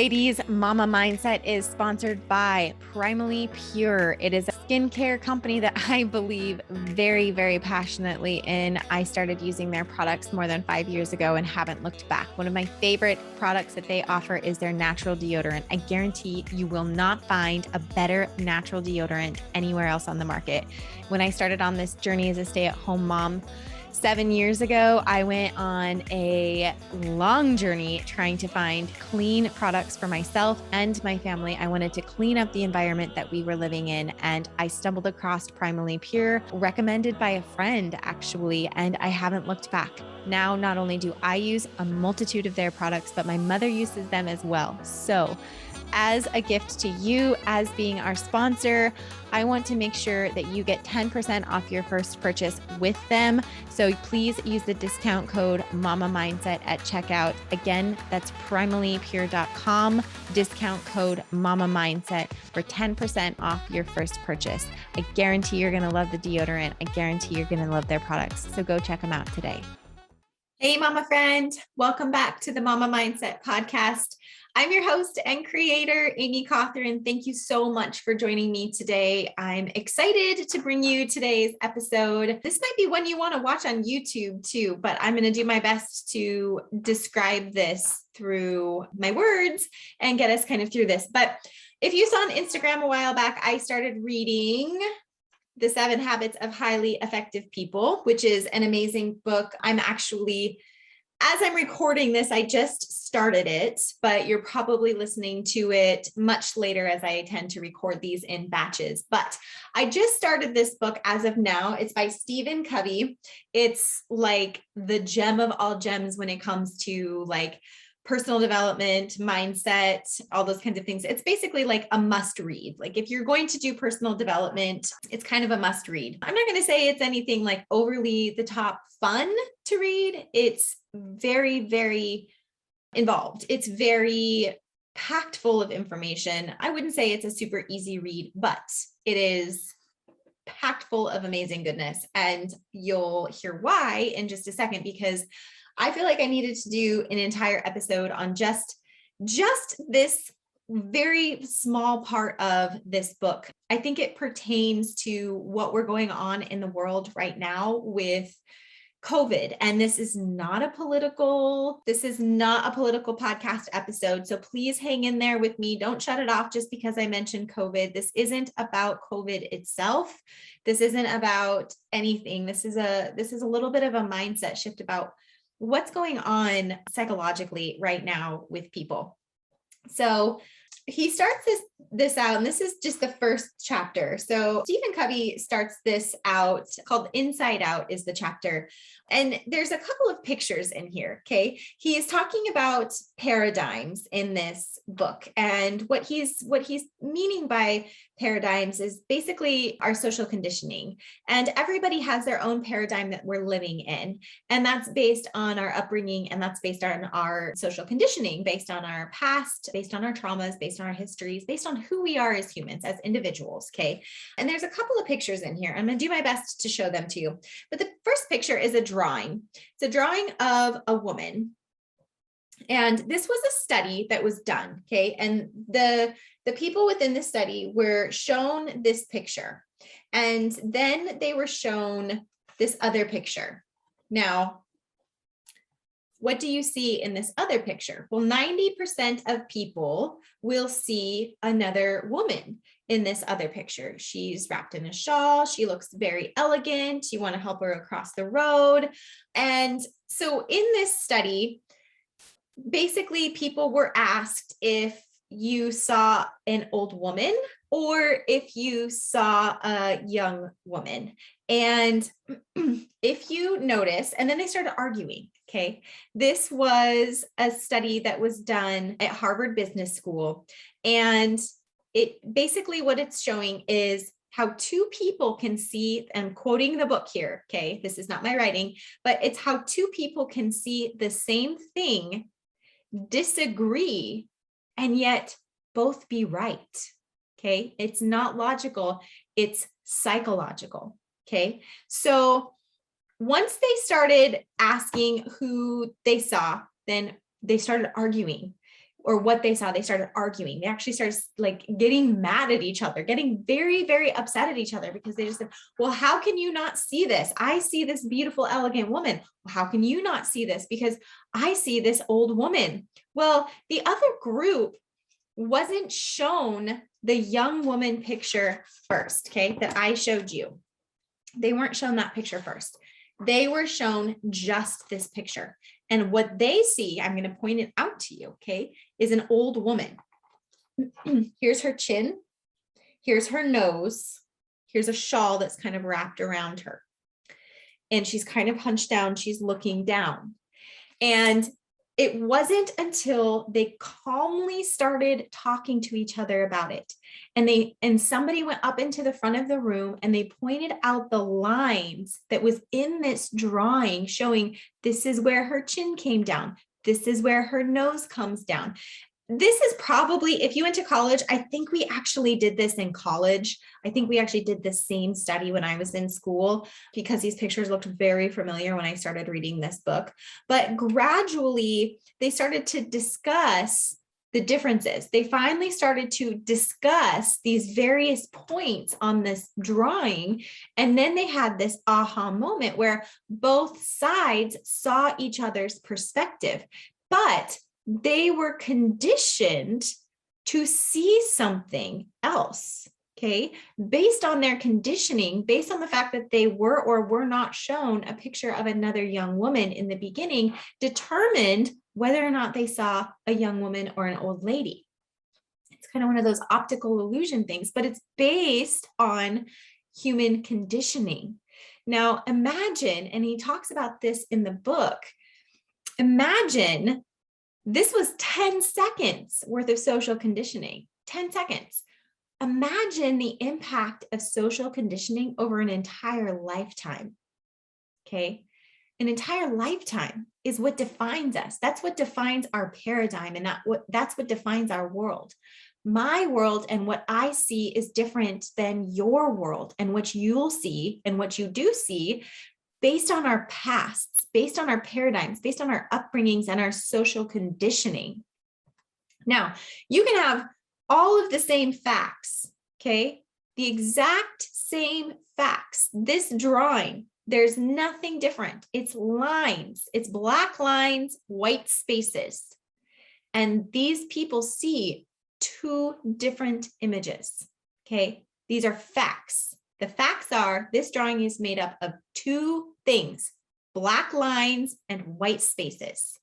Ladies, Mama Mindset is sponsored by Primally Pure. It is a skincare company that I believe very, very passionately in. I started using their products more than 5 years ago and haven't looked back. One of my favorite products that they offer is their natural deodorant. I guarantee you will not find a better natural deodorant anywhere else on the market. When I started on this journey as a stay-at-home mom, 7 years ago, I went on a long journey trying to find clean products for myself and my family. I wanted to clean up the environment that we were living in, and I stumbled across Primally Pure, recommended by a friend actually, and I haven't looked back. Now, not only do I use a multitude of their products, but my mother uses them as well. So, as a gift to you, as being our sponsor, I want to make sure that you get 10% off your first purchase with them. So please use the discount code Mama Mindset at checkout. Again, that's primallypure.com, discount code Mama Mindset for 10% off your first purchase. I guarantee you're going to love the deodorant. I guarantee you're going to love their products. So go check them out today. Hey, Mama friend. Welcome back to the Mama Mindset podcast. I'm your host and creator, Amy Cawthorn. Thank you so much for joining me today. I'm excited to bring you today's episode. This might be one you want to watch on YouTube too, but I'm going to do my best to describe this through my words and get us kind of through this. But if you saw on Instagram a while back, I started reading The 7 Habits of Highly Effective People, which is an amazing book. As I'm recording this, I just started it, but you're probably listening to it much later as I tend to record these in batches. But I just started this book as of now. It's by Stephen Covey. It's like the gem of all gems when it comes to like personal development, mindset, all those kinds of things. It's basically like a must read. Like if you're going to do personal development, it's kind of a must read. I'm not going to say it's anything like overly the top fun to read. It's very, very involved. It's very packed full of information. I wouldn't say it's a super easy read, but it is packed full of amazing goodness. And you'll hear why in just a second, because I feel like I needed to do an entire episode on just this very small part of this book. I think it pertains to what we're going on in the world right now with COVID. And this is not a political podcast episode. So please hang in there with me. Don't shut it off just because I mentioned COVID. This isn't about COVID itself. This isn't about anything. This is a little bit of a mindset shift about what's going on psychologically right now with people. So he starts this out, and this is just the first chapter. So Stephen Covey starts this out called Inside Out is the chapter. And there's a couple of pictures in here. Okay. He is talking about paradigms in this book. And what he's meaning by paradigms is basically our social conditioning. And everybody has their own paradigm that we're living in. And that's based on our upbringing. And that's based on our social conditioning, based on our past, based on our traumas, based on our histories, based on who we are as humans, as individuals. Okay. And there's a couple of pictures in here. I'm going to do my best to show them to you. But the first picture is a drawing. It's a drawing of a woman. And this was a study that was done. Okay. And the people within the study were shown this picture. And then they were shown this other picture. Now, what do you see in this other picture? Well, 90% of people will see another woman in this other picture. She's wrapped in a shawl. She looks very elegant. You want to help her across the road. And so in this study, basically people were asked if you saw an old woman or if you saw a young woman. And if you notice, and then they started arguing, okay? This was a study that was done at Harvard Business School. And it basically what it's showing is how two people can see, I'm quoting the book here, okay? This is not my writing, but it's how two people can see the same thing, disagree, and yet both be right, okay? It's not logical, it's psychological, okay? So once they started asking who they saw, then they started arguing. or what they saw, they started arguing. They actually started like getting mad at each other, getting very, very upset at each other because they just said, well, how can you not see this? I see this beautiful, elegant woman. Well, how can you not see this? Because I see this old woman. Well, the other group wasn't shown the young woman picture first, okay, that I showed you. They weren't shown that picture first. They were shown just this picture. And what they see, I'm going to point it out to you, okay, is an old woman. Here's her chin. Here's her nose. Here's a shawl that's kind of wrapped around her. And she's kind of hunched down. She's looking down. And it wasn't until they calmly started talking to each other about it. And somebody went up into the front of the room and they pointed out the lines that was in this drawing showing this is where her chin came down. This is where her nose comes down. This is probably, if you went to college, I think we actually did this in college. I think we actually did the same study when I was in school because these pictures looked very familiar when I started reading this book. But gradually, they started to discuss the differences. They finally started to discuss these various points on this drawing. And then they had this aha moment where both sides saw each other's perspective. But they were conditioned to see something else, okay? Based on their conditioning, based on the fact that they were or were not shown a picture of another young woman in the beginning, determined whether or not they saw a young woman or an old lady. It's kind of one of those optical illusion things, but it's based on human conditioning. Now, imagine, and he talks about this in the book, imagine this was 10 seconds worth of social conditioning, 10 seconds. Imagine the impact of social conditioning over an entire lifetime, okay? An entire lifetime is what defines us. That's what defines our paradigm, and that's what defines our world. My world and what I see is different than your world and what you'll see and what you do see based on our pasts, based on our paradigms, based on our upbringings and our social conditioning. Now, you can have all of the same facts, okay? The exact same facts. This drawing, there's nothing different. It's lines, it's black lines, white spaces. And these people see two different images, okay? These are facts. The facts are this drawing is made up of two things, black lines and white spaces.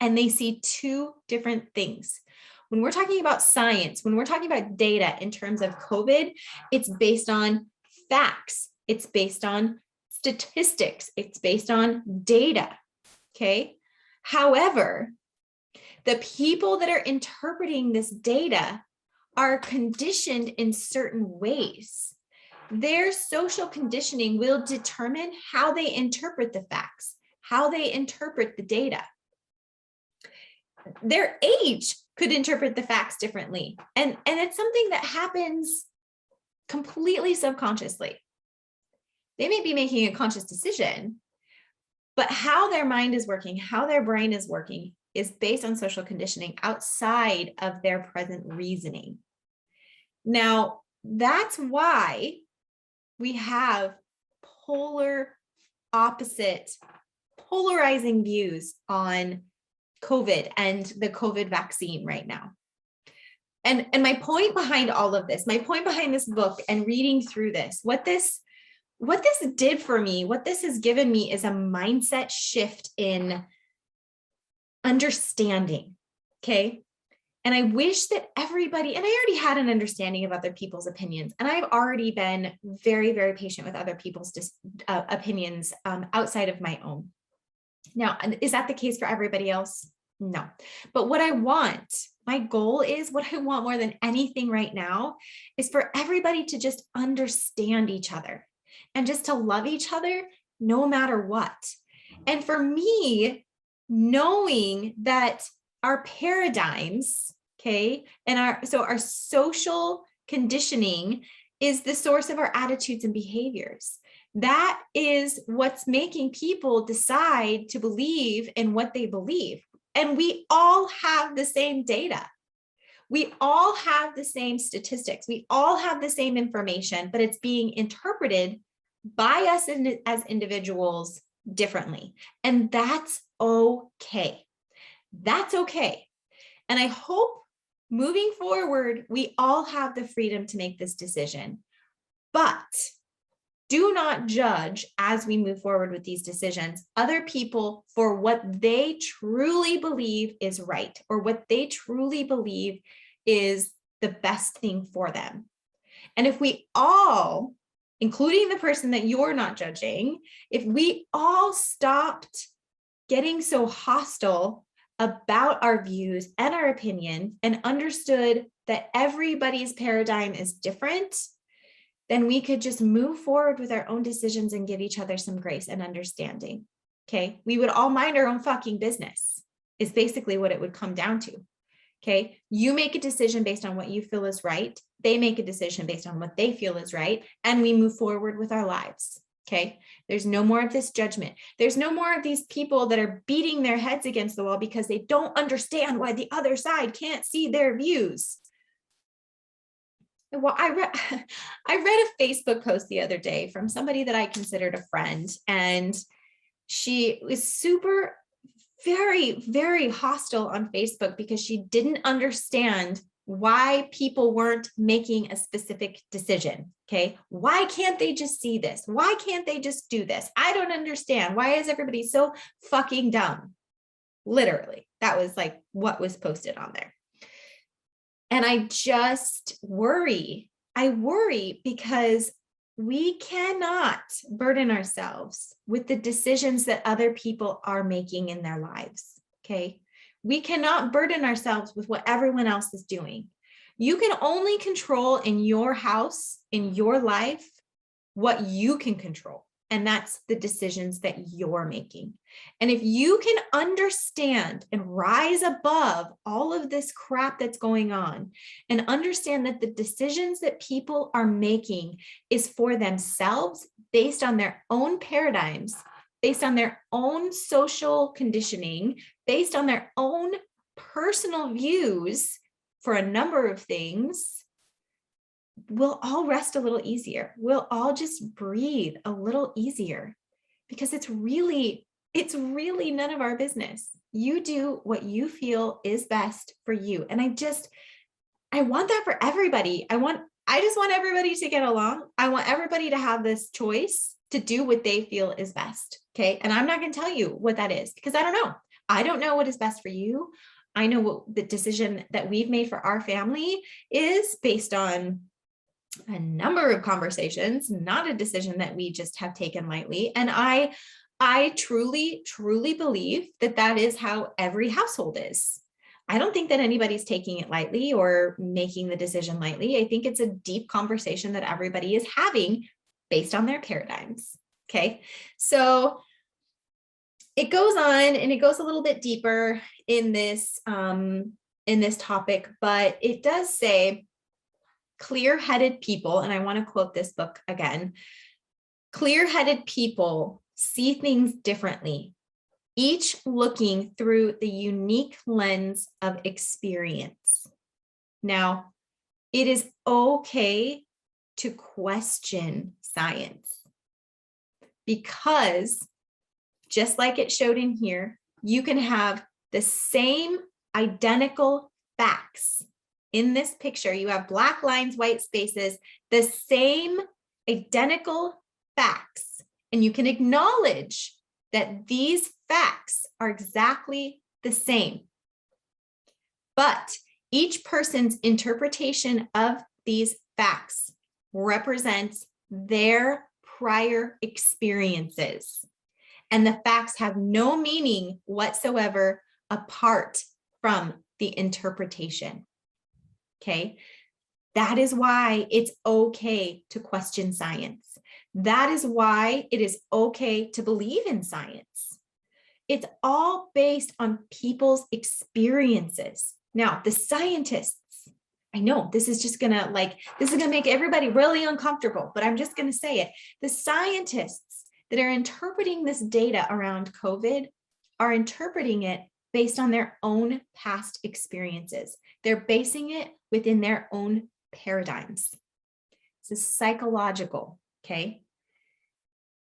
And they see two different things. When we're talking about science, when we're talking about data in terms of COVID, it's based on facts. It's based on statistics. It's based on data, okay? However, the people that are interpreting this data are conditioned in certain ways. Their social conditioning will determine how they interpret the facts, how they interpret the data. Their age could interpret the facts differently. And it's something that happens completely subconsciously. They may be making a conscious decision, but how their mind is working, how their brain is working is based on social conditioning outside of their present reasoning. Now, that's why we have polarizing views on COVID and the COVID vaccine right now. And my point behind all of this, my point behind this book and reading through this, what this did for me, what this has given me is a mindset shift in understanding, okay? And I wish that everybody, and I already had an understanding of other people's opinions, and I've already been very, very patient with other people's opinions outside of my own. Now, is that the case for everybody else? No. But what I want, my goal is, what I want more than anything right now is for everybody to just understand each other and just to love each other no matter what. And for me, knowing that our paradigms, okay, and our social conditioning is the source of our attitudes and behaviors. That is what's making people decide to believe in what they believe. And we all have the same data. We all have the same statistics. We all have the same information, but it's being interpreted by us as individuals differently. And that's okay. That's okay. And I hope moving forward, we all have the freedom to make this decision. But do not judge as we move forward with these decisions other people for what they truly believe is right or what they truly believe is the best thing for them. And if we all, including the person that you're not judging, if we all stopped getting so hostile about our views and our opinion and understood that everybody's paradigm is different, then we could just move forward with our own decisions and give each other some grace and understanding. Okay. We would all mind our own fucking business is basically what it would come down to. Okay. You make a decision based on what you feel is right. They make a decision based on what they feel is right. And we move forward with our lives. Okay. There's no more of this judgment. There's no more of these people that are beating their heads against the wall because they don't understand why the other side can't see their views. Well, I read a Facebook post the other day from somebody that I considered a friend, and she was very, very hostile on Facebook because she didn't understand why people weren't making a specific decision. Okay. Why can't they just see this? Why can't they just do this? I don't understand. Why is everybody so fucking dumb? Literally, that was like what was posted on there. And I just worry. I worry because we cannot burden ourselves with the decisions that other people are making in their lives. Okay. We cannot burden ourselves with what everyone else is doing. You can only control in your house, in your life, what you can control. And that's the decisions that you're making. And if you can understand and rise above all of this crap that's going on and understand that the decisions that people are making is for themselves based on their own paradigms, based on their own social conditioning, based on their own personal views for a number of things, we'll all rest a little easier. We'll all just breathe a little easier because it's really none of our business. You do what you feel is best for you. And I want that for everybody. I just want everybody to get along. I want everybody to have this choice to do what they feel is best. Okay. And I'm not going to tell you what that is because I don't know. I don't know what is best for you. I know what the decision that we've made for our family is based on a number of conversations, not a decision that we just have taken lightly. And I truly, truly believe that that is how every household is. I don't think that anybody's taking it lightly or making the decision lightly. I think it's a deep conversation that everybody is having based on their paradigms. Okay. So it goes on and it goes a little bit deeper in this topic, but it does say, clear-headed people, and I want to quote this book again, clear-headed people see things differently, each looking through the unique lens of experience. Now, it is okay to question science because just like it showed in here, you can have the same identical facts. In this picture, you have black lines, white spaces, the same identical facts, and you can acknowledge that these facts are exactly the same. But each person's interpretation of these facts represents their prior experiences, and the facts have no meaning whatsoever apart from the interpretation. Okay, that is why it's okay to question science. That is why it is okay to believe in science. It's all based on people's experiences. Now, the scientists, I know this is going to make everybody really uncomfortable, but I'm just going to say it. The scientists that are interpreting this data around COVID are interpreting it based on their own past experiences. They're basing it within their own paradigms. This is psychological, okay?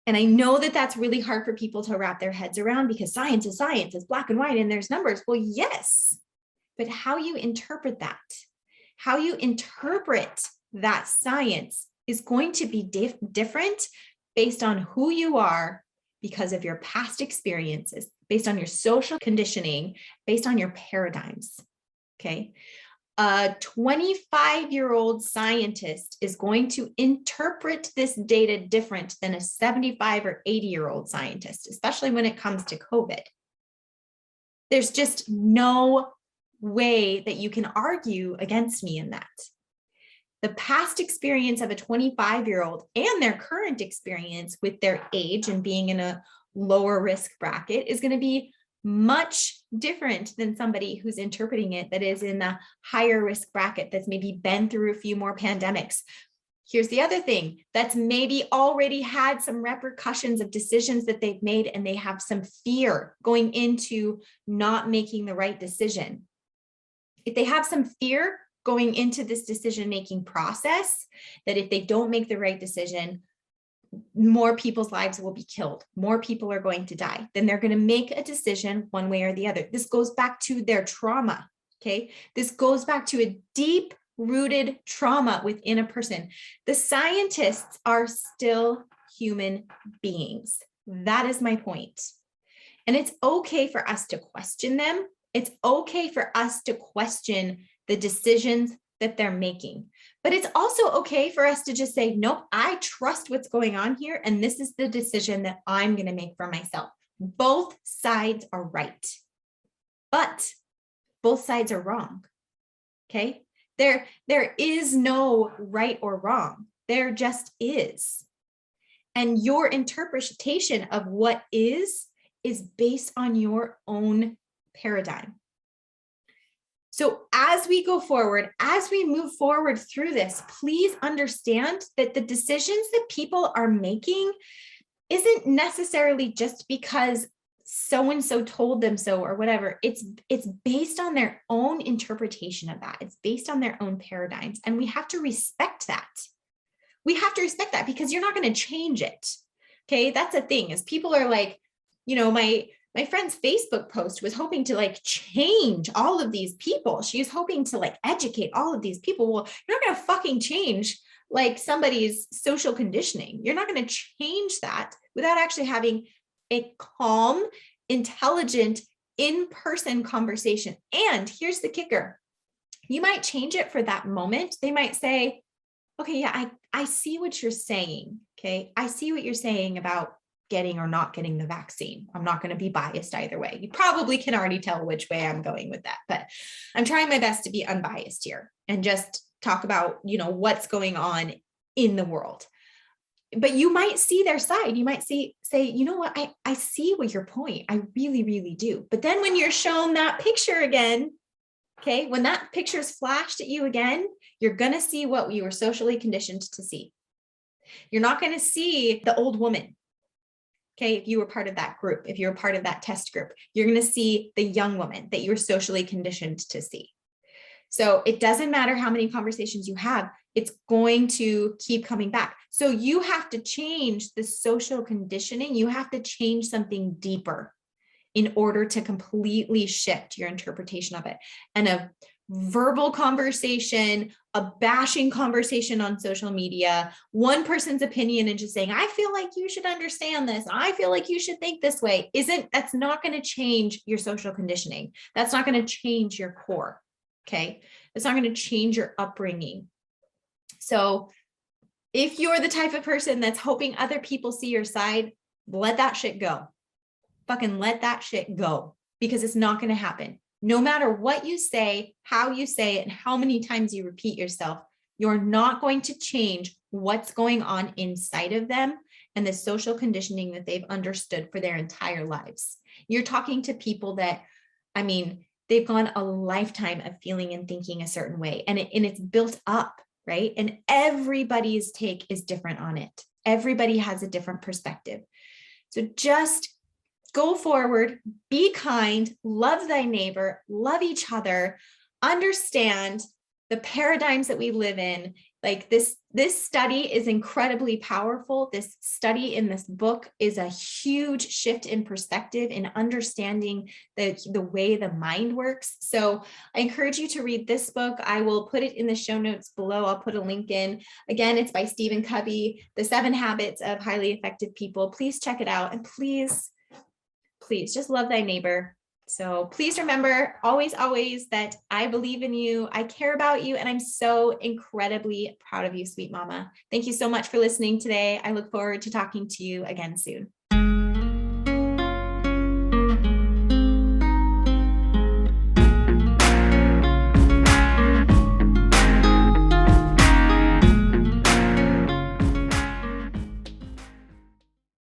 And I know that that's really hard for people to wrap their heads around because science is science, it's black and white and there's numbers. Well, yes, but how you interpret that, how you interpret that science is going to be different based on who you are because of your past experiences, based on your social conditioning, based on your paradigms, okay? A 25-year-old scientist is going to interpret this data different than a 75 or 80-year-old scientist, especially when it comes to COVID. There's just no way that you can argue against me in that. The past experience of a 25-year-old and their current experience with their age and being in a lower risk bracket is going to be much different than somebody who's interpreting it that is in the higher risk bracket, that's maybe been through a few more pandemics. Here's the other thing, that's maybe already had some repercussions of decisions that they've made, and they have some fear going into not making the right decision. If they have some fear going into this decision-making process, that if they don't make the right decision, more people's lives will be killed. More people are going to die. Then they're going to make a decision one way or the other. This goes back to their trauma. Okay. This goes back to a deep rooted trauma within a person. The scientists are still human beings. That is my point. And it's okay for us to question them. It's okay for us to question the decisions that they're making. But it's also okay for us to just say, nope, I trust what's going on here. And this is the decision that I'm going to make for myself. Both sides are right, but both sides are wrong. Okay. There is no right or wrong. There just is. And your interpretation of what is based on your own paradigm. So as we go forward, as we move forward through this, please understand that the decisions that people are making isn't necessarily just because so-and-so told them so or whatever. It's based on their own interpretation of that. It's based on their own paradigms. And we have to respect that. We have to respect that because you're not going to change it. Okay. That's a thing, is people are like, my friend's Facebook post was hoping to like change all of these people. She was hoping to like educate all of these people. Well, you're not going to fucking change like somebody's social conditioning. You're not going to change that without actually having a calm, intelligent, in-person conversation. And here's the kicker. You might change it for that moment. They might say, okay, yeah, I see what you're saying. Okay. I see what you're saying about getting or not getting the vaccine. I'm not going to be biased either way. You probably can already tell which way I'm going with that, but I'm trying my best to be unbiased here and just talk about, what's going on in the world. But you might see their side. You might say, you know what? I see what your point. I really, really do. But then when you're shown that picture again, okay, when that picture is flashed at you again, you're going to see what you were socially conditioned to see. You're not going to see the old woman. Okay, if you were part of that group, if you're part of that test group, you're going to see the young woman that you were socially conditioned to see. So it doesn't matter how many conversations you have, it's going to keep coming back. So you have to change the social conditioning. You have to change something deeper in order to completely shift your interpretation of it. And a verbal conversation, a bashing conversation on social media, one person's opinion and just saying, I feel like you should understand this. I feel like you should think this way. That's not going to change your social conditioning. That's not going to change your core. Okay. It's not going to change your upbringing. So if you're the type of person that's hoping other people see your side, let that shit go. Fucking let that shit go, because it's not going to happen. No matter what you say, how you say it, and how many times you repeat yourself, you're not going to change what's going on inside of them and the social conditioning that they've understood for their entire lives. You're talking to people that, they've gone a lifetime of feeling and thinking a certain way, and it's built up, right? And everybody's take is different on it. Everybody has a different perspective. So just go forward, be kind, love thy neighbor, love each other, understand the paradigms that we live in. Like this study is incredibly powerful. This study in this book is a huge shift in perspective in understanding the way the mind works. So I encourage you to read this book. I will put it in the show notes below. I'll put a link in. Again, it's by Stephen Covey, The 7 Habits of Highly Effective People. Please check it out. And please just love thy neighbor. So please remember always, always that I believe in you. I care about you. And I'm so incredibly proud of you, sweet mama. Thank you so much for listening today. I look forward to talking to you again soon.